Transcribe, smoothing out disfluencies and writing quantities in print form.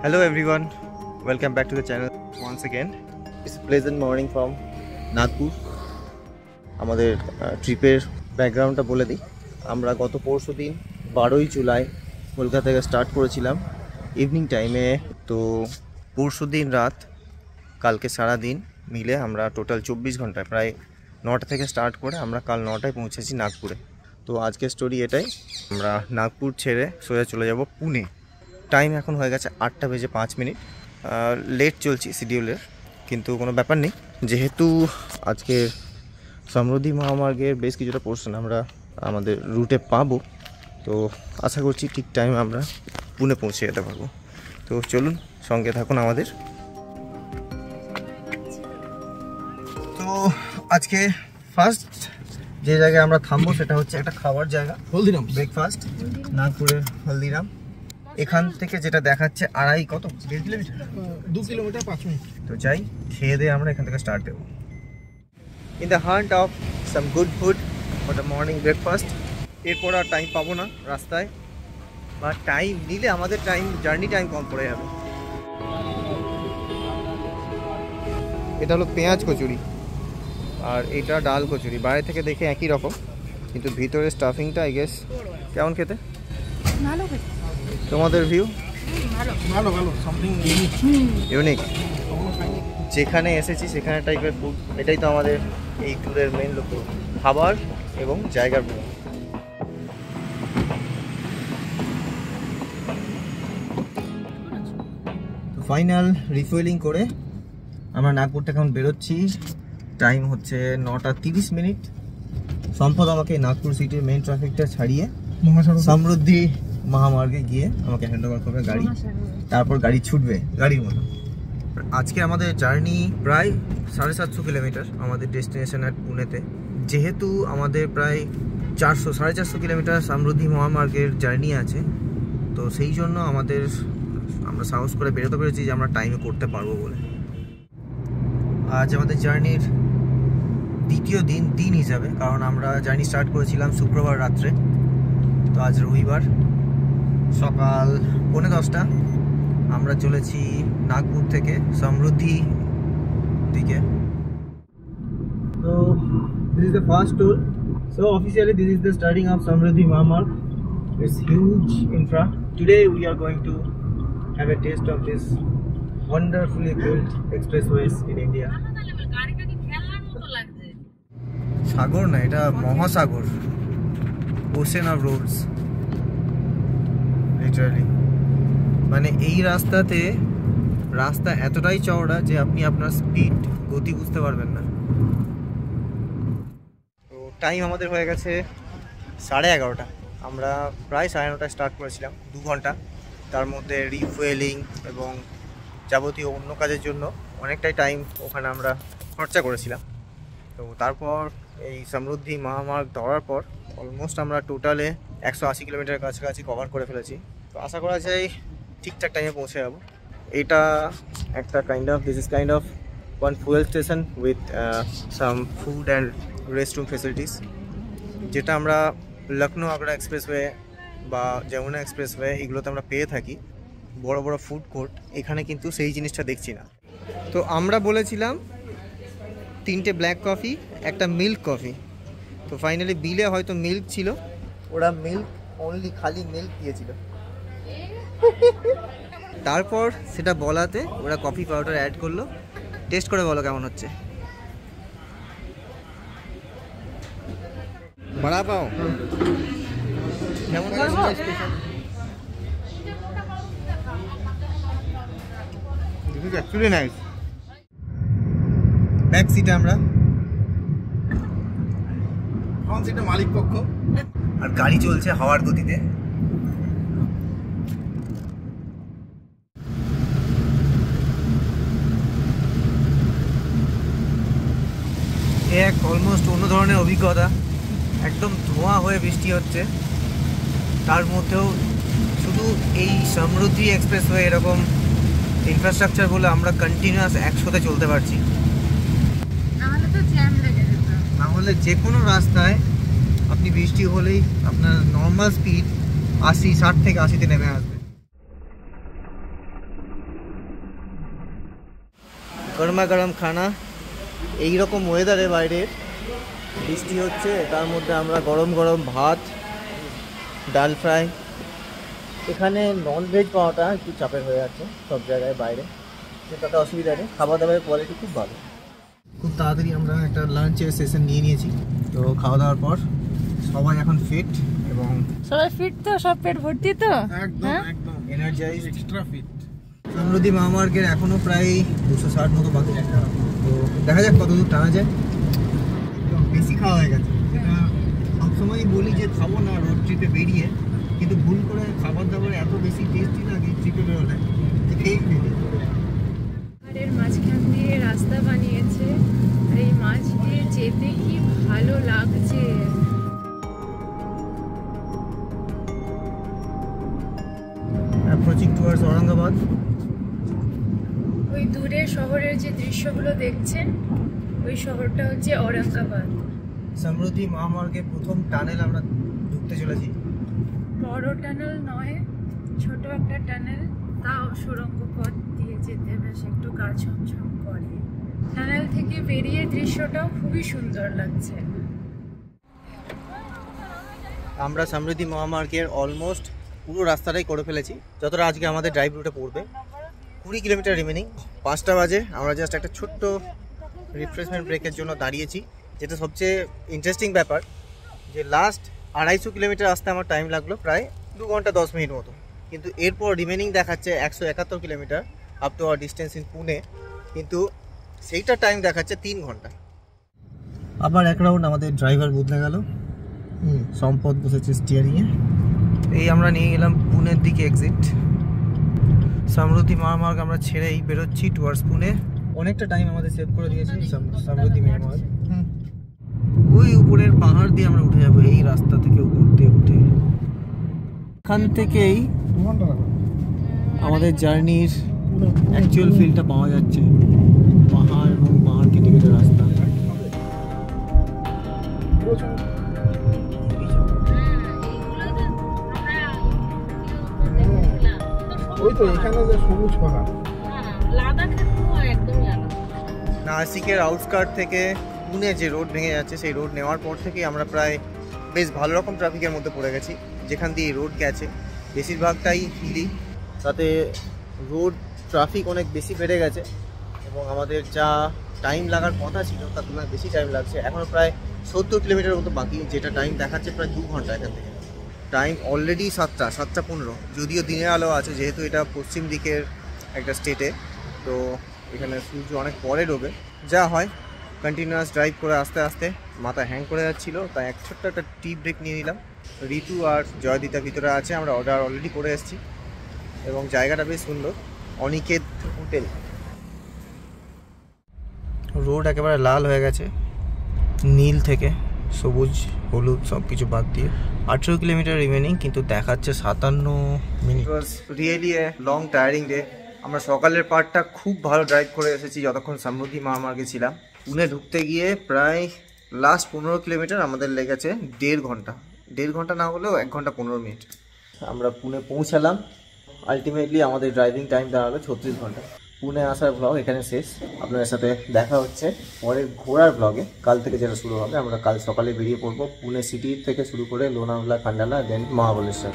Hello everyone, welcome back to the channel once again. It's a pleasant morning from Nagpur. আমাদের ট্রিপের ব্যাকগ্রাউন্ডটা বলে দিই। আমরা গত পরশুদিন 12ই জুলাই কলকাতা থেকে স্টার্ট করেছিলাম ইভিনিং টাইমে। তো পরশুদিন রাত কালকে সারা দিন মিলে আমরা টোটাল 24 ঘন্টায় প্রায় 9টা থেকে স্টার্ট করে আমরা কাল 9টায় পৌঁছেছি নাগপুরে। তো আজকের স্টোরি এটাই, আমরা নাগপুর ছেড়ে সোজা চলে যাব পুনে। টাইম এখন হয়ে গেছে 8টা বেজে 5 মিনিট। লেট চলছি শিডিউলের, কিন্তু কোনো ব্যাপার নেই, যেহেতু আজকে সমৃদ্ধি মহামার্গের বেশ কিছুটা পোর্শন আমরা আমাদের রুটে পাবো, তো আশা করছি ঠিক টাইমে আমরা পুনে পৌঁছে যেতে পারবো। তো চলুন সঙ্গে থাকুন আমাদের। তো আজকে ফার্স্ট যে জায়গায় আমরা থামবো সেটা হচ্ছে একটা খাবার জায়গা, হলদিরাম ব্রেকফাস্ট, নাগপুরের হলদিরাম। এখান থেকে যেটা দেখাচ্ছে 1.5 কিলোমিটার 2 কিলোমিটার 5 মিনিট। তো যাই, খেয়ে দিয়ে আমরা এখান থেকে স্টার্ট দেবো। In the hunt of some good food for the morning breakfast. এরপর আর টাইম পাবো না রাস্তায়, বা টাইম নিলে আমাদের জার্নি টাইম কম পড়ে যাবে। এটা হলো পেঁয়াজ কচুরি আর এটা ডাল কচুরি। বাইরে থেকে দেখে একই রকম, কিন্তু ভিতরে স্টাফিংটা আই গেস কেমন খেতে? ভালো খেতে। তোমাদের ভিউ? ভালো ভালো, সামথিং ইউনিক। যেখানে এসেছি সেখানে টাইপের ফুড, এটাই তো আমাদের এই ট্যুরের মেইন লক্ষ্য, খাবার এবং জায়গার ভ্রমণ। ফাইনাল রিফুয়েলিং করে আমরা নাগপুর থেকে এখন বেরোচ্ছি। টাইম হচ্ছে 9টা 30 মিনিট। সম্পদ আমাকে নাগপুর সিটির মেইন ট্রাফিকটা ছাড়িয়ে সমৃদ্ধি মহামার্গে গিয়ে আমাকে হ্যান্ড ওভার করবে গাড়ি, তারপর গাড়ি ছুটবে গাড়ির মতো। আজকে আমাদের জার্নি প্রায় 750 কিলোমিটার আমাদের ডেস্টিনেশন অ্যাট পুনেতে। যেহেতু আমাদের প্রায় 400-450 কিলোমিটার সমৃদ্ধি মহামার্গের জার্নি আছে, তো সেই জন্য আমরা সাহস করে বেরোতে পেরেছি যে আমরা টাইমে করতে পারবো বলে। আজ আমাদের জার্নির দ্বিতীয় দিন হিসাবে, কারণ আমরা জার্নি স্টার্ট করেছিলাম শুক্রবার রাত্রে। তো আজ রবিবার সকাল 10:45 আমরা চলেছি নাগপুর থেকে সমৃদ্ধি দিকে। তো this is the first toll. So officially this is the starting of Samruddhi Mahamarg. It's huge infra. Today we are going to have a taste of this wonderfully built expressways in India. সাগর না, এটা মহাসাগর, ওশেন অফ রোডস লিটারালি। মানে এই রাস্তা এতটাই চওড়া যে আপনি আপনার স্পিড গতি বুঝতে পারবেন না। তো টাইম আমাদের হয়ে গেছে 11:30। আমরা প্রায় 9:30টায় স্টার্ট করেছিলাম, 2 ঘন্টা। তার মধ্যে রিফুয়েলিং এবং যাবতীয় অন্য কাজের জন্য অনেকটাই টাইম ওখানে আমরা খরচা করেছিলাম। তো তারপর এই সমৃদ্ধি মহামার্গ ধরার পর অলমোস্ট আমরা টোটালে 180 কিলোমিটার কাছাকাছি কভার করে ফেলেছি। তো আশা করা যায় ঠিকঠাক টাইমে পৌঁছে যাবো। এটা একটা this is kind of one fuel station with some food and restroom facilities, যেটা আমরা লখনৌ আগ্রা এক্সপ্রেসওয়ে বা যমুনা এক্সপ্রেসওয়ে এগুলোতে আমরা পেয়ে থাকি, বড় বড় ফুড কোর্ট। এখানে কিন্তু সেই জিনিসটা দেখছি না। তো আমরা বলেছিলাম 3টে ব্ল্যাক কফি, একটা মিল্ক কফি। তো ফাইনালি বিলে হয়তো মিল্ক ছিল, ওরা খালি মিল্ক দিয়েছিল। তারপর সেটা বলাতে ওরা কফি পাউডার অ্যাড করলো। টেস্ট করে বলো কেমন হচ্ছে। বড়া পাও কেমন? ব্যাক সিটে আমরা, ফ্রন্ট সিটে মালিক পক্ষ, আর গাড়ি চলছে হাওয়ার গতিতে। এক অলমোস্ট অন্য ধরনের অভিজ্ঞতা। একদম ধোঁয়া হয়ে বৃষ্টি হচ্ছে, তার মধ্যেও শুধু এই সমৃদ্ধি এক্সপ্রেসওয়ে এরকম ইনফ্রাস্ট্রাকচার বলে আমরা কন্টিনিউয়াস 100তে চলতে পারছি। না হলে যে কোনো রাস্তায় আপনি বৃষ্টি হলেই আপনার নর্মাল স্পিড 60 থেকে 80-তে নেমে আসবে। গরমা গরম খানা। এইরকম ওয়েদারে বাইরে বৃষ্টি হচ্ছে, তার মধ্যে আমরা গরম গরম ভাত, ডাল ফ্রাই। এখানে ননভেজ পাওয়াটা একটু চাপের হয়ে যাচ্ছে সব জায়গায় বাইরে, সেটাতে অসুবিধা নেই, খাওয়া দাওয়ার কোয়ালিটি খুব ভালো। খুব তাড়াতাড়ি আমরা একটা লাঞ্চের সেশন নিয়েছি। তো খাওয়া দাওয়ার পর সবাই এখন ফিট, এবং সবাই ফিট তো, সব পেট ভর্তি তো, একদম একদম এনার্জাইজ, এক্সট্রা ফিট। সমৃদ্ধি মহামার্গের এখনো প্রায় 260 মতো বাকি, তো দেখা যাক কতদূর টানা যায়। বেশি খাওয়া হয়ে গেছে, সেটা সবসময়ই বলি যে খাবো না রোড ট্রিপে বেরিয়ে, কিন্তু ভুল করে খাবার দাবার এত বেশি টেস্টি লাগে ট্রিপে বেরোলে, খেয়েই ফেলি। পাহাড়ের মাঝখান দিয়ে রাস্তা বানিয়েছে, আর এই মাছ দিয়ে যেতে কি ভালো লাগছে। Approaching towards Aurangabad. ওই দূরে শহরের যে দৃশ্যগুলো দেখছেন, ওই শহরটা হচ্ছে ঔরঙ্গাবাদ। সমৃদ্ধি মহামার্গের প্রথম টানেল আমরা ঢুকতে চলেছি। বড় টানেল নয়, ছোট একটা টানেল, তাও সুড়ঙ্গ পথ দিয়ে যেতে বেশ একটু গা ছমছম করে। টানেল থেকে বেরিয়ে দৃশ্যটাও খুবই সুন্দর লাগছে। আমরা সমৃদ্ধি মহামার্গের অলমোস্ট পুরো রাস্তাটাই করে ফেলেছি, যতটা আজকে আমাদের ড্রাইভ রুটে পড়বে। 20 কিলোমিটার রিমেনিং। 5টা বাজে। আমরা জাস্ট একটা ছোট্ট রিফ্রেশমেন্ট ব্রেকের জন্য দাঁড়িয়েছি। যেটা সবচেয়ে ইন্টারেস্টিং ব্যাপার, যে লাস্ট 250 কিলোমিটার আসতে আমার টাইম লাগলো প্রায় 2 ঘন্টা 10 মিনিট মতো, কিন্তু এরপর রিমেনিং দেখাচ্ছে 171 kilometre up to our distance in Pune, কিন্তু সেইটা টাইম দেখাচ্ছে 3 ঘন্টা। আবার এক রাউন্ড আমাদের ড্রাইভার বদলে গেল, সম্পদ বসেছে স্টিয়ারিংয়ে। এই আমরা নিয়ে গেলাম পুনের দিকে এক্সিট। সমৃদ্ধি মহামার্গ আমরা ছেড়েই বেরোচ্ছি টুয়ার্ডস পুনে। অনেকটা টাইম আমাদের সেভ করে দিয়েছে সমৃদ্ধি মহামার্গ। ওই উপরের পাহাড় দিয়ে আমরা উঠে যাবো, এই রাস্তা থেকে উপর দিয়ে উঠে। এখান থেকেই আমাদের জার্নির অ্যাকচুয়াল ফিলটা পাওয়া যাচ্ছে, পাহাড় এবং পাহাড় কেটে কেটে রাস্তা। ওই তো এখানে যে সবুজ পাহাড়, নাসিকের আউটস্কার্ট থেকে পুনে যে রোড ভেঙে যাচ্ছে, সেই রোড নেওয়ার পর থেকেই আমরা প্রায় বেশ ভালো রকম ট্রাফিকের মধ্যে পড়ে গেছি। যেখান দিয়ে রোড গেছে বেশিরভাগটাই হিলি, তাতে রোড ট্রাফিক অনেক বেশি বেড়ে গেছে, এবং আমাদের যা টাইম লাগার কথা ছিল তার তুলনায় বেশি টাইম লাগছে। এখনও প্রায় 70 কিলোমিটার মতো বাকি, যেটা টাইম দেখাচ্ছে প্রায় 2 ঘন্টা এখান থেকে। টাইম অলরেডি 7টা 15, যদিও দিনের আলো আছে, যেহেতু এটা পশ্চিম দিকের একটা স্টেটে, তো এখানে সূর্য অনেক পরে ডোবে। যা হয় কন্টিনিউয়াস ড্রাইভ করে আস্তে আস্তে মাথা হ্যাং করে যাচ্ছিলো, তাই ছোট্ট একটা টি ব্রেক নিয়ে নিলাম। ঋতু আর জয়দিতা ভিতরে আছে, আমরা অর্ডার অলরেডি করে এসেছি, এবং জায়গাটা বেশ সুন্দর, অনিকেত হোটেল। রোড একেবারে লাল হয়ে গেছে, নীল থেকে সবুজ হলুদ সব কিছু বাদ দিয়ে। 18 কিলোমিটার রিমেনিং, কিন্তু দেখাচ্ছে 57 minute. Really a long tiring day. আমরা সকালের পার্টটা খুব ভালো ড্রাইভ করে এসেছি যতক্ষণ সমৃদ্ধি মহামার্গে ছিলাম। পুনে ঢুকতে গিয়ে প্রায় লাস্ট 15 কিলোমিটার আমাদের লেগেছে 1.5 ঘন্টা। 1.5 ঘন্টা না হলেও 1 ঘন্টা 15 মিনিট। আমরা পুনে পৌঁছালাম, আলটিমেটলি আমাদের ড্রাইভিং টাইম দাঁড়ালো 36 ঘন্টা। পুনে আসার ব্লগ এখানে শেষ। আপনাদের সাথে দেখা হচ্ছে পরের ঘোরার ব্লগে, কাল থেকে যেটা শুরু হবে। আমরা কাল সকালে বেরিয়ে পড়বো পুনে সিটি থেকে শুরু করে লোনাভালা, খান্ডালা, দেন মহাবলেশ্বর।